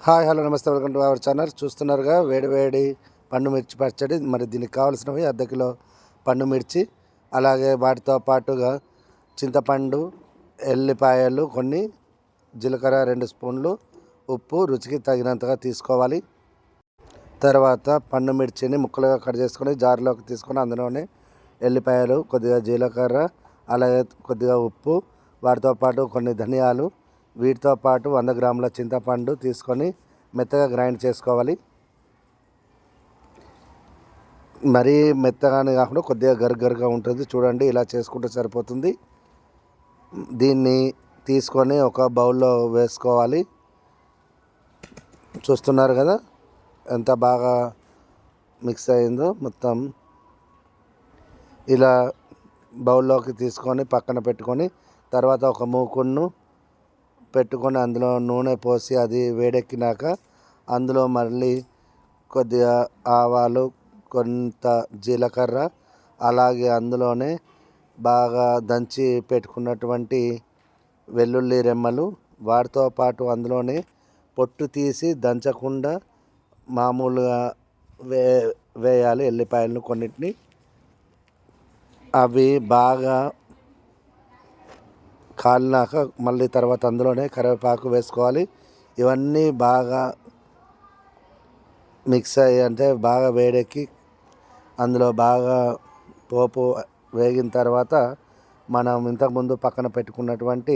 Hi hello నమస్తే welcome to our channel. చూస్తున్నారుగా వేడి వేడి పండు మిర్చి పచ్చడి. మరి దీనికి కావాల్సినవి అర్ధ కిలో పండు మిర్చి, అలాగే వాటితో పాటుగా చింతపండు, ఎల్లిపాయలు కొన్ని, జీలకర్ర 2 స్పూన్లు, ఉప్పు రుచికి తగినంతగా తీసుకోవాలి. తర్వాత పండు మిర్చిని ముక్కలుగా కట్ చేసుకొని జార్లోకి తీసుకొని అందులోనే ఎల్లిపాయలు, కొద్దిగా జీలకర్ర, అలాగే కొద్దిగా ఉప్పు, వాటితో పాటు కొన్ని ధనియాలు, వీటితో పాటు 100 గ్రాముల చింతపండు తీసుకొని మెత్తగా గ్రైండ్ చేసుకోవాలి. మరీ మెత్తగానే కాకుండా కొద్దిగా గరుగరుగా ఉంటుంది చూడండి, ఇలా చేసుకుంటే సరిపోతుంది. దీన్ని తీసుకొని ఒక బౌల్లో వేసుకోవాలి. చూస్తున్నారు కదా ఎంత బాగా మిక్స్ అయిందో మొత్తం. ఇలా బౌల్లోకి తీసుకొని పక్కన పెట్టుకొని తర్వాత ఒక మూకుడును పెట్టుకొని అందులో నూనె పోసి అది వేడెక్కినాక అందులో మళ్ళీ కొద్దిగా ఆవాలు, కొంత జీలకర్ర, అలాగే అందులోనే బాగా దంచి పెట్టుకున్నటువంటి వెల్లుల్లి రెమ్మలు, వాటితో పాటు అందులోనే పొట్టు తీసి దంచకుండా మామూలుగా వేయాలి ఎల్లిపాయలను కొన్నిటిని. అవి బాగా కాలినాక మళ్ళీ తర్వాత అందులోనే కరివేపాకు వేసుకోవాలి. ఇవన్నీ బాగా మిక్స్ అయ్యి అంటే బాగా వేడెక్కి అందులో బాగా పోపు వేగిన తర్వాత మనం ఇంతకుముందు పక్కన పెట్టుకున్నటువంటి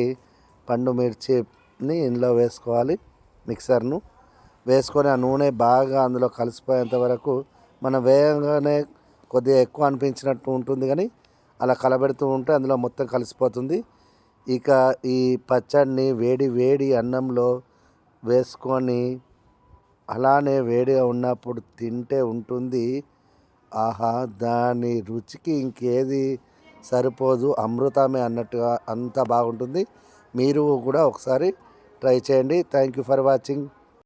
పండు మిర్చిని ఇందులో వేసుకోవాలి. మిక్సర్ను వేసుకొని ఆ నూనె బాగా అందులో కలిసిపోయేంత వరకు మనం వేగంగానే కొద్దిగా ఎక్కువ అనిపించినట్టు ఉంటుంది, కానీ అలా కలబెడుతూ ఉంటే అందులో మొత్తం కలిసిపోతుంది. ఇక ఈ పచ్చడిని వేడి వేడి అన్నంలో వేసుకొని అలానే వేడిగా ఉన్నప్పుడు తింటే ఉంటుంది. ఆహా, దాని రుచికి ఇంకేది సరిపోదు, అమృతమే అన్నట్టుగా అంత బాగుంటుంది. మీరు కూడా ఒకసారి ట్రై చేయండి. Thank you for watching.